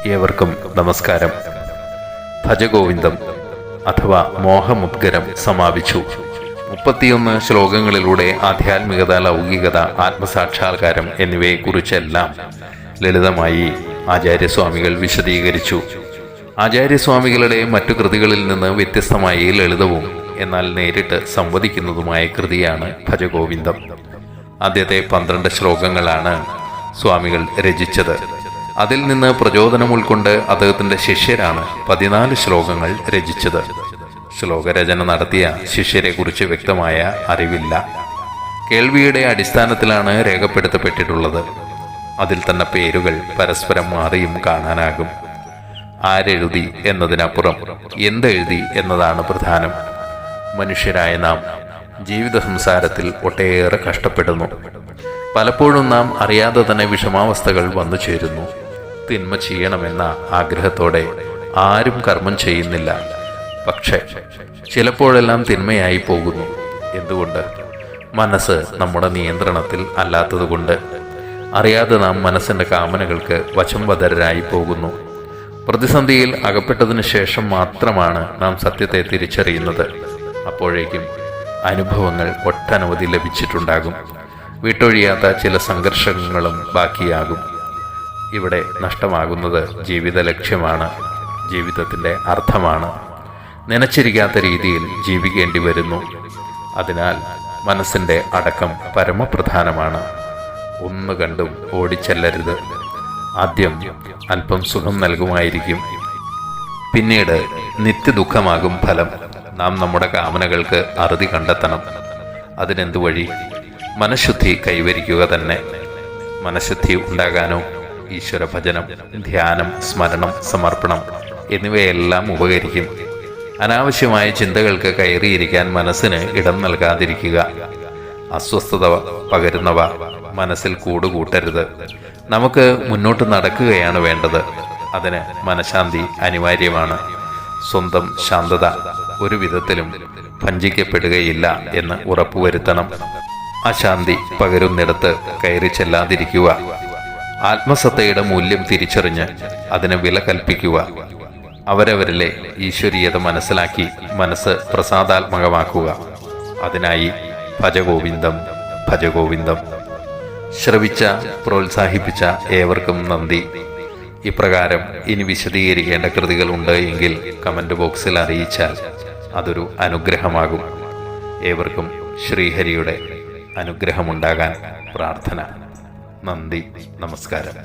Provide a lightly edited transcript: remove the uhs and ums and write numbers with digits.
ഏവർക്കും നമസ്കാരം. ഭജഗോവിന്ദം അഥവാ മോഹമുദ്ഗരം സമാപിച്ചു. 31 ശ്ലോകങ്ങളിലൂടെ ആധ്യാത്മികത, ലൗകികത, ആത്മസാക്ഷാത്കാരം എന്നിവയെക്കുറിച്ചെല്ലാം ലളിതമായി ആചാര്യസ്വാമികൾ വിശദീകരിച്ചു. ആചാര്യസ്വാമികളുടെ മറ്റു കൃതികളിൽ നിന്ന് വ്യത്യസ്തമായി ലളിതവും എന്നാൽ നേരിട്ട് സംവദിക്കുന്നതുമായ കൃതിയാണ് ഭജഗോവിന്ദം. ആദ്യത്തെ 12 ശ്ലോകങ്ങളാണ് സ്വാമികൾ രചിച്ചത്. അതിൽ നിന്ന് പ്രചോദനം ഉൾക്കൊണ്ട് അദ്ദേഹത്തിൻ്റെ ശിഷ്യരാണ് 14 ശ്ലോകങ്ങൾ രചിച്ചത്. ശ്ലോകരചന നടത്തിയ ശിഷ്യരെക്കുറിച്ച് വ്യക്തമായ അറിവില്ല. കേൾവിയുടെ അടിസ്ഥാനത്തിലാണ് രേഖപ്പെടുത്തപ്പെട്ടിട്ടുള്ളത്. അതിൽ തന്നെ പേരുകൾ പരസ്പരം മാറിയും കാണാനാകും. ആരെഴുതി എന്നതിനപ്പുറം എന്തെഴുതി എന്നതാണ് പ്രധാനം. മനുഷ്യരായ നാം ജീവിത സംസാരത്തിൽ ഒട്ടേറെ കഷ്ടപ്പെടുന്നു. പലപ്പോഴും നാം അറിയാതെ തന്നെ വിഷമാവസ്ഥകൾ വന്നു ചേരുന്നു. തിന്മ ചെയ്യണമെന്ന ആഗ്രഹത്തോടെ ആരും കർമ്മം ചെയ്യുന്നില്ല. പക്ഷേ ചിലപ്പോഴെല്ലാം തിന്മയായി പോകുന്നു. എന്തുകൊണ്ട്? മനസ്സ് നമ്മുടെ നിയന്ത്രണത്തിൽ അല്ലാത്തതുകൊണ്ട്. അറിയാതെ നാം മനസ്സിൻ്റെ കാമനകൾക്ക് വശംവദരായി പോകുന്നു. പ്രതിസന്ധിയിൽ അകപ്പെട്ടതിന് ശേഷം മാത്രമാണ് നാം സത്യത്തെ തിരിച്ചറിയുന്നത്. അപ്പോഴേക്കും അനുഭവങ്ങൾ ഒട്ടനവധി ലഭിച്ചിട്ടുണ്ടാകും. വിട്ടൊഴിയാത്ത ചില സംഘർഷങ്ങളും ബാക്കിയാകും. ഇവിടെ നഷ്ടമാകുന്നത് ജീവിത ലക്ഷ്യമാണ്, ജീവിതത്തിൻ്റെ അർത്ഥമാണ്. നനച്ചിരിക്കാത്ത രീതിയിൽ ജീവിക്കേണ്ടി വരുന്നു. അതിനാൽ മനസ്സിൻ്റെ അടക്കം പരമപ്രധാനമാണ്. ഒന്ന് കണ്ടും ഓടിച്ചെല്ലരുത്. ആദ്യം അല്പം സുഖം നൽകുമായിരിക്കും, പിന്നീട് നിത്യദുഃഖമാകും ഫലം. നാം നമ്മുടെ കാമനകൾക്ക് അറുതി കണ്ടെത്തണം. അതിനെന്തു വഴി? മനഃശുദ്ധി കൈവരിക്കുക തന്നെ. മനഃശുദ്ധി ഉണ്ടാകാനോ ഈശ്വര ഭജനം, ധ്യാനം, സ്മരണം, സമർപ്പണം എന്നിവയെല്ലാം ഉപകരിക്കും. അനാവശ്യമായ ചിന്തകൾക്ക് കയറിയിരിക്കാൻ മനസ്സിന് ഇടം നൽകാതിരിക്കുക. അസ്വസ്ഥത പകരുന്നവ മനസ്സിൽ കൂടുകൂട്ടരുത്. നമുക്ക് മുന്നോട്ട് നടക്കുകയാണ് വേണ്ടത്. അതിന് മനഃശാന്തി അനിവാര്യമാണ്. സ്വന്തം ശാന്തത ഒരു വിധത്തിലും ഭഞ്ജിക്കപ്പെടുകയില്ല എന്ന് ഉറപ്പുവരുത്തണം. അശാന്തി പകരുന്നിടത്ത് കയറി ചെല്ലാതിരിക്കുക. ആത്മസത്തയുടെ മൂല്യം തിരിച്ചറിഞ്ഞ് അതിന് വില കൽപ്പിക്കുക. അവരവരിലെ ഈശ്വരീയത മനസ്സിലാക്കി മനസ്സ് പ്രസാദാത്മകമാക്കുക. അതിനായി ഭജഗോവിന്ദം ഭജഗോവിന്ദം. ശ്രവിച്ച, പ്രോത്സാഹിപ്പിച്ച ഏവർക്കും നന്ദി. ഇപ്രകാരം ഇനി വിശദീകരിക്കേണ്ട കൃതികളുണ്ട് എങ്കിൽ കമന്റ് ബോക്സിൽ അറിയിച്ചാൽ അതൊരു അനുഗ്രഹമാകും. ഏവർക്കും ശ്രീഹരിയുടെ അനുഗ്രഹമുണ്ടാകാൻ പ്രാർത്ഥന. നന്ദി, നമസ്കാരം.